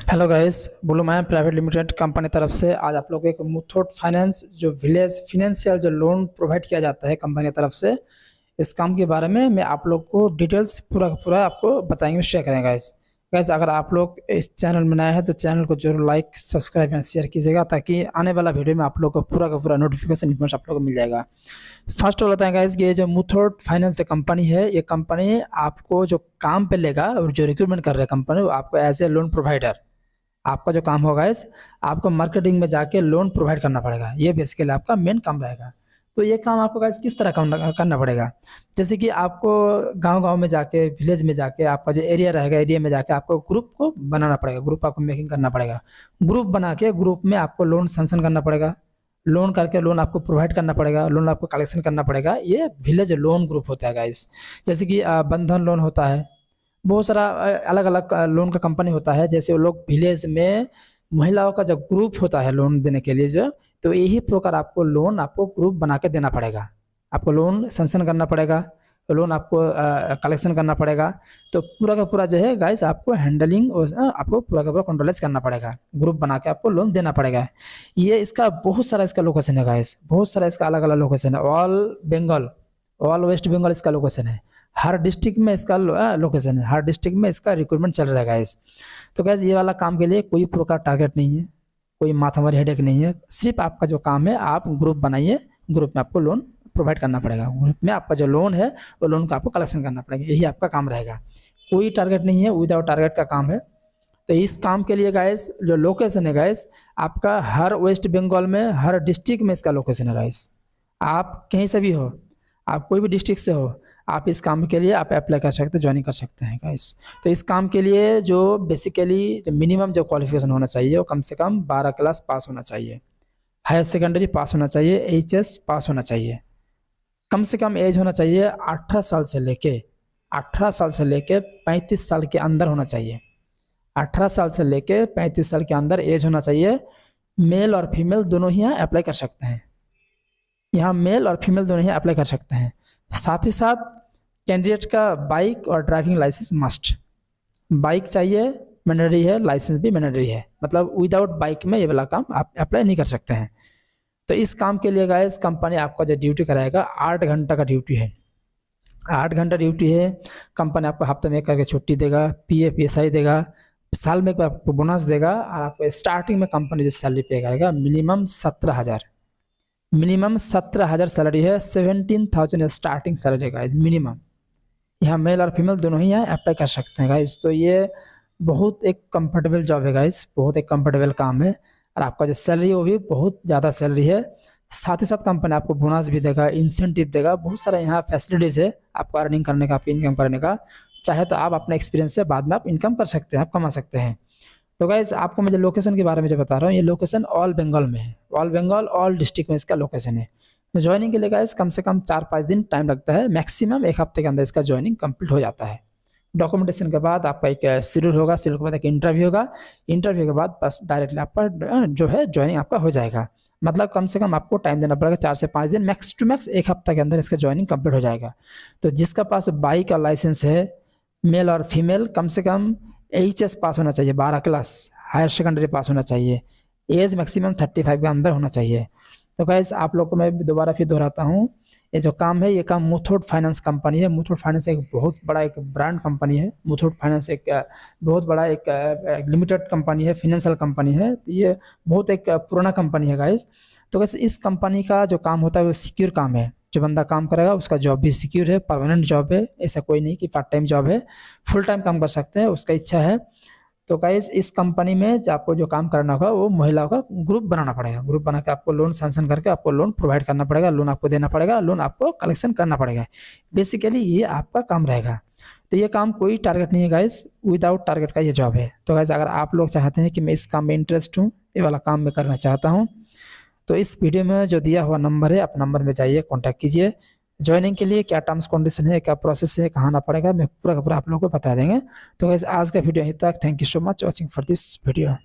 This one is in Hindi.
Hello guys, blue mine private limited company तरफ से आज आप लोग को एक मुथूट फाइनेंस जो विलेज फिनेंशियल जो लोन प्रोवाइड किया जाता है कंपनी की तरफ से, इस काम के बारे में मैं आप लोग को डिटेल्स पूरा का पूरा आपको बताएंगे, शेयर करेंगे गाइस। गाइस, अगर आप लोग इस चैनल में नए हैं तो चैनल को जरूर लाइक सब्सक्राइब एंड शेयर कीजिएगा, ताकि आने वाला वीडियो में आप लोग को पूरा का पूरा नोटिफिकेशन इन्फॉर्मेशन आप लोग को मिल जाएगा। फर्स्ट ऑफ बताएं गाइस कि ये जो मुथूट फाइनेंस कंपनी है, ये कंपनी आपको जो काम पे लेगा और जो रिक्रूटमेंट कर रहा है कंपनी, वो आपको एज ए लोन प्रोवाइडर आपका जो काम होगा इस आपको मार्केटिंग में जाके लोन प्रोवाइड करना पड़ेगा। ये बेसिकली आपका मेन काम रहेगा। तो ये काम आपको गाइस किस तरह करना पड़ेगा, जैसे कि आपको गांव-गांव में जाके, विलेज में जाके, आपका जो एरिया रहेगा, एरिया में जाके आपको ग्रुप को बनाना पड़ेगा, ग्रुप आपको मेकिंग करना पड़ेगा। ग्रुप बना के ग्रुप में आपको लोन सैंक्शन करना पड़ेगा, लोन करके लोन आपको प्रोवाइड करना पड़ेगा, लोन आपको कलेक्शन करना पड़ेगा। ये विलेज लोन ग्रुप होता है गाइस। जैसे कि बंधन लोन होता है, बहुत सारा अलग अलग लोन का कंपनी होता है। जैसे वो लोग विलेज में महिलाओं का जब ग्रुप होता है लोन देने के लिए जो, तो यही प्रकार आपको लोन आपको ग्रुप बना के देना पड़ेगा। आपको लोन सैंक्शन करना पड़ेगा, लोन आपको कलेक्शन करना पड़ेगा। तो पूरा का पूरा जो है गाइस आपको हैंडलिंग और आपको पूरा का पूरा कंट्रोलाइज करना पड़ेगा, ग्रुप बना के आपको लोन देना पड़ेगा। ये इसका बहुत सारा इसका लोकेशन है गाइस, बहुत सारा इसका अलग अलग लोकेशन है। ऑल बंगाल, ऑल वेस्ट बंगाल इसका लोकेशन है। हर डिस्ट्रिक्ट में इसका लोकेशन है, हर डिस्ट्रिक्ट में इसका रिक्रूटमेंट चल रहा है गाइस। तो गाइस ये वाला काम के लिए कोई प्रकार टारगेट नहीं है, कोई माथामारी हेडेक नहीं है। सिर्फ आपका जो काम है, आप ग्रुप बनाइए, ग्रुप में आपको लोन प्रोवाइड करना पड़ेगा, ग्रुप में आपका जो लोन है वो लोन का आपको कलेक्शन करना पड़ेगा। यही आपका काम रहेगा, कोई टारगेट नहीं है, विदाउट टारगेट का काम है। तो इस काम के लिए गाइस जो लोकेशन है गाइस, आपका हर वेस्ट बंगाल में हर डिस्ट्रिक्ट में इसका लोकेशन है गाइस। आप कहीं से भी हो, आप कोई भी डिस्ट्रिक्ट से हो, आप इस काम के लिए आप अप्लाई कर सकते हैं, ज्वाइनिंग कर सकते हैं गाइस। तो इस काम के लिए जो बेसिकली मिनिमम जो क्वालिफिकेशन होना चाहिए वो कम से कम 12 क्लास पास होना चाहिए, हायर सेकेंडरी पास होना चाहिए, एचएस पास होना चाहिए। कम से कम एज होना चाहिए 18 साल से लेके 35 साल के अंदर होना चाहिए। 18 साल से लेके 35 साल के अंदर एज होना चाहिए। मेल और फीमेल दोनों ही यहाँ अप्लाई कर सकते हैं, यहाँ मेल और फीमेल दोनों ही अप्लाई कर सकते हैं। साथ ही साथ कैंडिडेट का बाइक और ड्राइविंग लाइसेंस मस्ट, बाइक चाहिए, मैंडेटरी है, लाइसेंस भी मैंडेटरी है। मतलब विदाउट बाइक में ये वाला काम आप अप्लाई नहीं कर सकते हैं। तो इस काम के लिए गाइस कंपनी आपका जो ड्यूटी कराएगा 8 घंटा का ड्यूटी है, 8 घंटा ड्यूटी है। कंपनी आपको हफ्ते में एक करके छुट्टी देगा, पीएफ पीएसआई देगा, साल में एक बार आपको बोनस देगा, और आपको स्टार्टिंग में कंपनी जो सैलरी पे करेगा मिनिमम 17,000, मिनिमम 17,000 सैलरी है। 17,000 स्टार्टिंग सैलरी गाइस मिनिमम। यहाँ मेल और फीमेल दोनों ही यहाँ अप्लाई कर सकते हैं गाइस। तो ये बहुत एक कंफर्टेबल जॉब है गाइस, बहुत एक कंफर्टेबल काम है। और आपका जो सैलरी है वो भी बहुत ज़्यादा सैलरी है। साथ ही साथ कंपनी आपको बोनस भी देगा, इंसेंटिव देगा, बहुत सारा यहाँ फैसिलिटीज़ है आपको अर्निंग करने का, आपकी इनकम करने का। चाहे तो आप अपने एक्सपीरियंस से बाद में आप इनकम कर सकते हैं, आप कमा सकते हैं। तो गाइस आपको मैं जो लोकेशन के बारे में जो बता रहा हूँ, ये लोकेशन ऑल बंगाल में है, ऑल बंगाल ऑल डिस्ट्रिक्ट में इसका लोकेशन है। ज्वाइनिंग के लिए गाइस कम से कम 4-5 दिन टाइम लगता है, मैक्सिमम एक हफ्ते के अंदर इसका ज्वाइनिंग कंप्लीट हो जाता है। डॉक्यूमेंटेशन के बाद आपका एक शेड्यूल होगा, शेड्यूल के बाद एक इंटरव्यू होगा, इंटरव्यू के बाद बस डायरेक्टली आपका जो है ज्वाइनिंग आपका हो जाएगा। मतलब कम से कम आपको टाइम देना पड़ेगा 4 से 5 दिन, मैक्स टू मैक्स एक हफ्ते के अंदर इसका ज्वाइनिंग कंप्लीट हो जाएगा। तो जिसका पास बाइक का लाइसेंस है, मेल और फीमेल, कम से कम एचएस पास होना चाहिए, 12 क्लास, हायर सेकेंडरी पास होना चाहिए, एज मैक्सिमम 35 के अंदर होना चाहिए। तो गाइस आप लोग को मैं दोबारा फिर दोहराता हूँ, ये जो काम है ये काम मुथूट फाइनेंस कंपनी है। मुथूट फाइनेंस एक बहुत बड़ा एक ब्रांड कंपनी है। मुथूट फाइनेंस एक बहुत बड़ा एक लिमिटेड कंपनी है, फाइनेंशियल कंपनी है। तो ये बहुत एक पुराना कंपनी है गाइस। तो गाइस इस कंपनी का जो काम होता है वो सिक्योर काम है, जो बंदा काम करेगा उसका जॉब भी सिक्योर है, परमानेंट जॉब है। ऐसा कोई नहीं कि पार्ट टाइम जॉब है, फुल टाइम काम कर सकते हैं, उसका इच्छा है। तो गाइस इस कंपनी में आपको जो काम करना होगा वो महिलाओं का ग्रुप बनाना पड़ेगा, ग्रुप बना के आपको लोन सैंक्शन करके आपको लोन प्रोवाइड करना पड़ेगा, लोन आपको देना पड़ेगा, लोन आपको कलेक्शन करना पड़ेगा। बेसिकली ये आपका काम रहेगा। तो ये काम कोई टारगेट नहीं है गाइस, विदाउट टारगेट का ये जॉब है। तो गाइस अगर आप लोग चाहते हैं कि मैं इस काम में इंटरेस्ट हूँ, ये वाला काम मैं करना चाहता हूँ, तो इस वीडियो में जो दिया हुआ नंबर है, आप नंबर में जाइए, कॉन्टैक्ट कीजिए। ज्वाइनिंग के लिए क्या टर्म्स कंडीशन है, क्या प्रोसेस है, कहाँ आना पड़ेगा, मैं पूरा का पूरा आप लोगों को बता देंगे। तो गाइस आज का वीडियो यहीं तक। Thank you so much watching for this video.